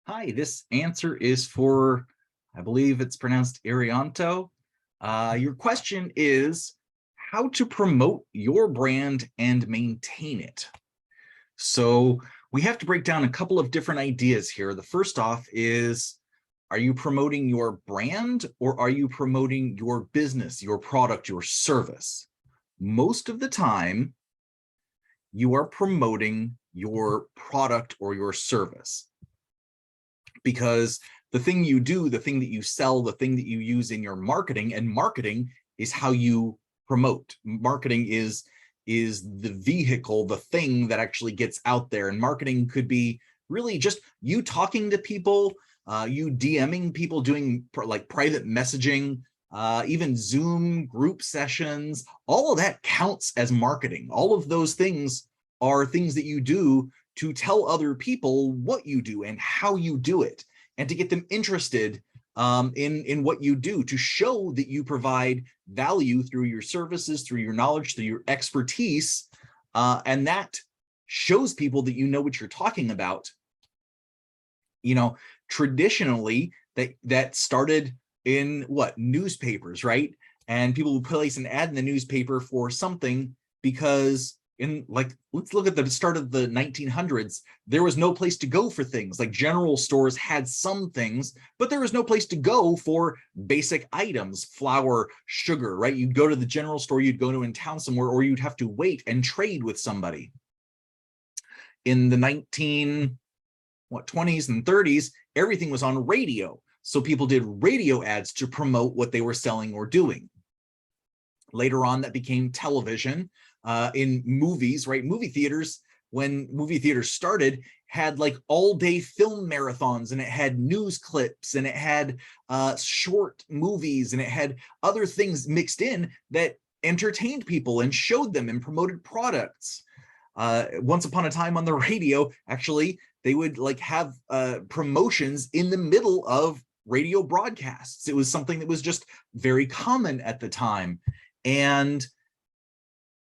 Hi, this answer is for, I believe it's pronounced Irianto. Your question is how to promote your brand and maintain it. So we have to break down a couple of different ideas here. The first off is, are you promoting your brand or are you promoting your business, your product, your service? Most of the time, you are promoting your product or your service, because the thing you do, the thing that you sell, the thing that you use in your marketing, and marketing is how you promote. Marketing is the vehicle, the thing that actually gets out there. And marketing could be really just you talking to people, you DMing people, doing like private messaging, even Zoom group sessions. All of that counts as marketing. All of those things are things that you do to tell other people what you do and how you do it, and to get them interested in what you do, to show that you provide value through your services, through your knowledge, through your expertise, and that shows people that you know what you're talking about. You know, traditionally, that started in what, newspapers, right? And people would place an ad in the newspaper for something because let's look at the start of the 1900s, there was no place to go for things. Like general stores had some things, but there was no place to go for basic items, flour, sugar, right? You'd go to the general store, you'd go to in town somewhere, or you'd have to wait and trade with somebody. In the 20s and 30s, everything was on radio. So people did radio ads to promote what they were selling or doing. Later on, that became television. In movies, right? Movie theaters, when movie theaters started, had like all-day film marathons, and it had news clips, and it had short movies, and it had other things mixed in that entertained people and showed them and promoted products. Once upon a time on the radio, actually, they would like have promotions in the middle of radio broadcasts. It was something that was just very common at the time. And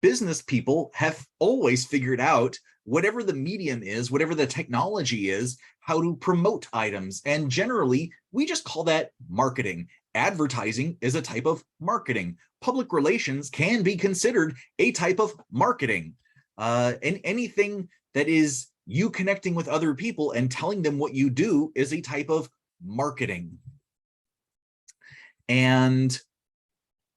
business people have always figured out, whatever the medium is, whatever the technology is, how to promote items. And generally, we just call that marketing. Advertising is a type of marketing. Public relations can be considered a type of marketing. And anything that is you connecting with other people and telling them what you do is a type of marketing. And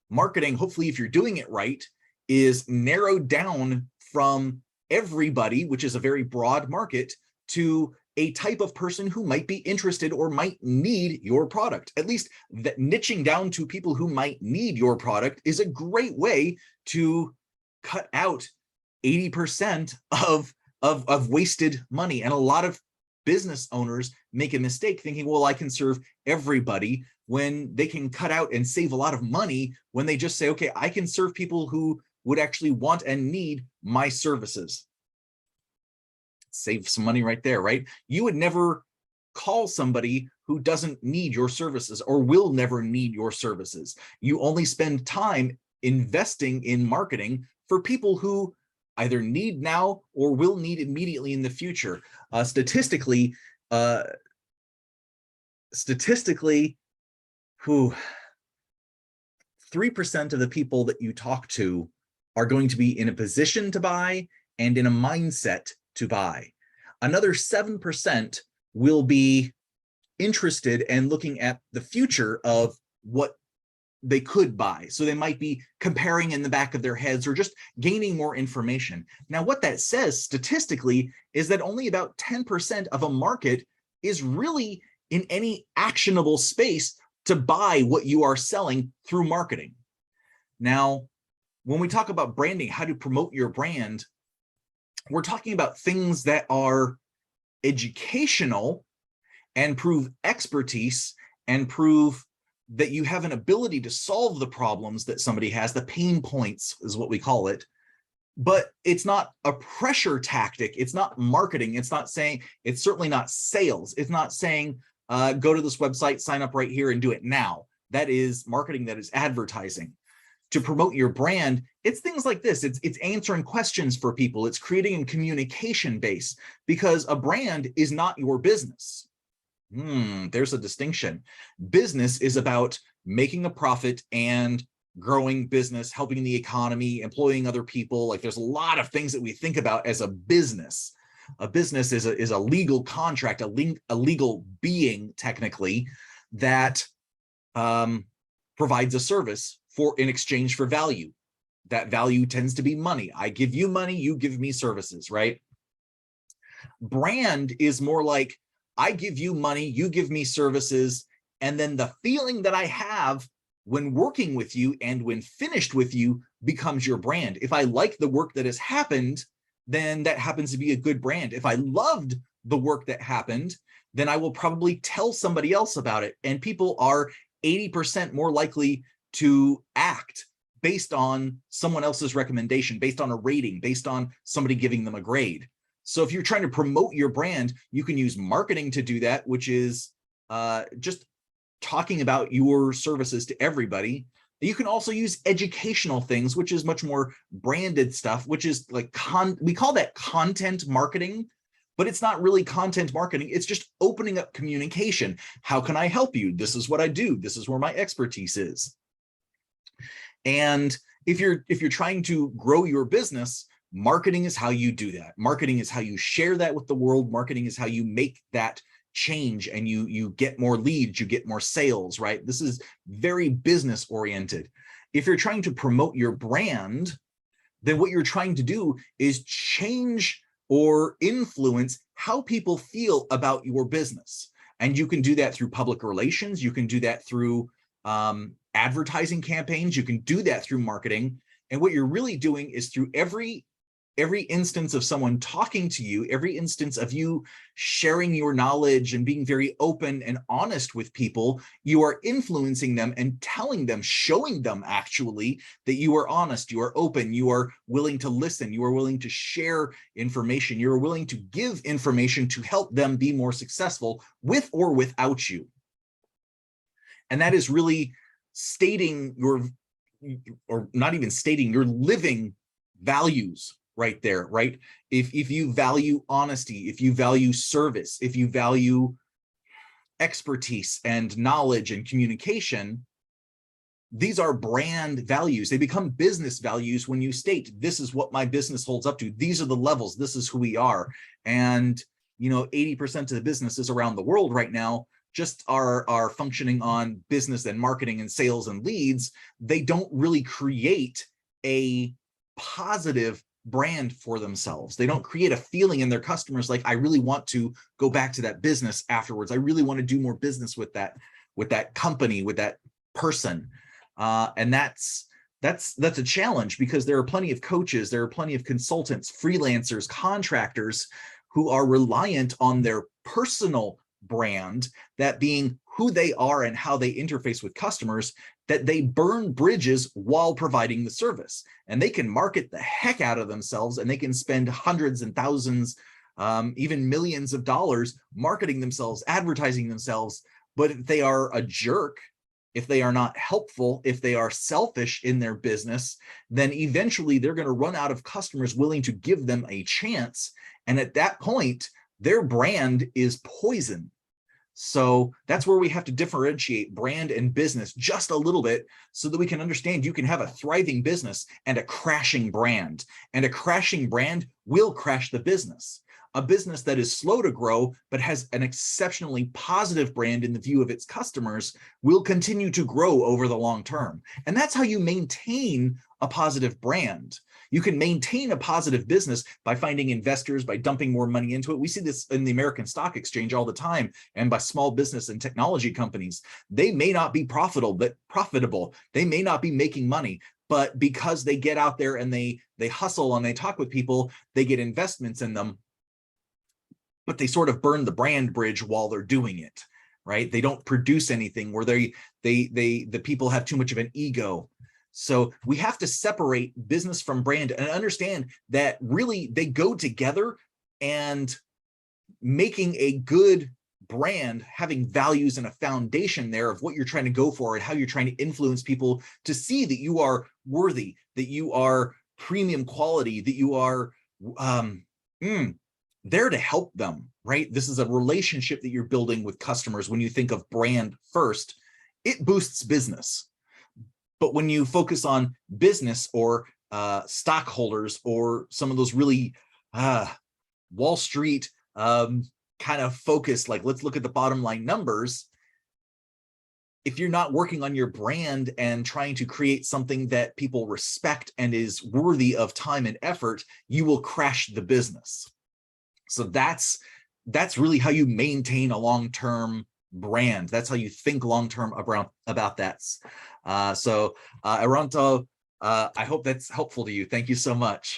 marketing, hopefully, if you're doing it right, is narrowed down from everybody, which is a very broad market, to a type of person who might be interested or might need your product. At least that niching down to people who might need your product is a great way to cut out 80% of wasted money. And a lot of business owners make a mistake thinking, well, I can serve everybody, when they can cut out and save a lot of money when they just say, okay, I can serve people who would actually want and need my services. Save some money right there, right? You would never call somebody who doesn't need your services or will never need your services. You only spend time investing in marketing for people who either need now or will need immediately in the future. Statistically, 3% of the people that you talk to are going to be in a position to buy and in a mindset to buy. Another 7% will be interested and looking at the future of what they could buy. So they might be comparing in the back of their heads or just gaining more information. Now, what that says statistically is that only about 10% of a market is really in any actionable space to buy what you are selling through marketing. Now, when we talk about branding, how to promote your brand, we're talking about things that are educational and prove expertise and prove that you have an ability to solve the problems that somebody has. The pain points is what we call it. But it's not a pressure tactic. It's not marketing. It's not saying, it's certainly not sales. It's not saying, go to this website, sign up right here and do it now. That is marketing, that is advertising. To promote your brand, it's things like this. It's answering questions for people. It's creating a communication base, because a brand is not your business. There's a distinction. Business is about making a profit and growing business, helping the economy, employing other people. Like, there's a lot of things that we think about as a business. A business is a legal contract, a legal being, technically, that provides a service in exchange for value. That value tends to be money. I give you money, you give me services, right? Brand is more like, I give you money, you give me services, and then the feeling that I have when working with you and when finished with you becomes your brand. If I like the work that has happened, then that happens to be a good brand. If I loved the work that happened, then I will probably tell somebody else about it. And people are 80% more likely to act based on someone else's recommendation, based on a rating, based on somebody giving them a grade. So if you're trying to promote your brand, you can use marketing to do that, which is just talking about your services to everybody. You can also use educational things, which is much more branded stuff, which is like we call that content marketing, but it's not really content marketing. It's just opening up communication. How can I help you? This is what I do. This is where my expertise is. And if you're trying to grow your business, marketing is how you do that. Marketing is how you share that with the world. Marketing is how you make that change, and you get more leads, you get more sales, right? This is very business oriented. If you're trying to promote your brand, then what you're trying to do is change or influence how people feel about your business. And you can do that through public relations. You can do that through advertising campaigns. You can do that through marketing. And what you're really doing is through every instance of someone talking to you, every instance of you sharing your knowledge and being very open and honest with people, you are influencing them and telling them, showing them actually that you are honest, you are open, you are willing to listen, you are willing to share information, you are willing to give information to help them be more successful with or without you. And that is really stating or not even stating, your living values right there, right? If you value honesty, if you value service, if you value expertise and knowledge and communication, these are brand values. They become business values when you state, this is what my business holds up to. These are the levels. This is who we are. And, 80% of the businesses around the world right now just are functioning on business and marketing and sales and leads. They don't really create a positive brand for themselves. They don't create a feeling in their customers like, I really want to go back to that business afterwards. I really want to do more business with that company, with that person. And that's a challenge, because there are plenty of coaches, there are plenty of consultants, freelancers, contractors who are reliant on their personal brand, that being who they are and how they interface with customers, that they burn bridges while providing the service. And they can market the heck out of themselves, and they can spend hundreds and thousands, even millions of dollars marketing themselves, advertising themselves. But if they are a jerk, if they are not helpful, if they are selfish in their business, then eventually they're going to run out of customers willing to give them a chance. And at that point, their brand is poison. So that's where we have to differentiate brand and business just a little bit, so that we can understand you can have a thriving business and a crashing brand. And a crashing brand will crash the business. A business that is slow to grow but has an exceptionally positive brand in the view of its customers will continue to grow over the long term. And that's how you maintain a positive brand. You can maintain a positive business by finding investors, by dumping more money into it. We see this in the American Stock Exchange all the time, and by small business and technology companies. They may not be profitable. They may not be making money, but because they get out there and they hustle and they talk with people, they get investments in them, but they sort of burn the brand bridge while they're doing it, right? They don't produce anything where the people have too much of an ego. So we have to separate business from brand and understand that really they go together, and making a good brand, having values and a foundation there of what you're trying to go for and how you're trying to influence people to see that you are worthy, that you are premium quality, that you are there to help them, right? This is a relationship that you're building with customers. When you think of brand first, it boosts business. But when you focus on business or stockholders or some of those really Wall Street kind of focus, like let's look at the bottom line numbers, if you're not working on your brand and trying to create something that people respect and is worthy of time and effort, you will crash the business. So that's really how you maintain a long-term brand. That's how you think long-term about that. So Aeronto, I hope that's helpful to you. Thank you so much.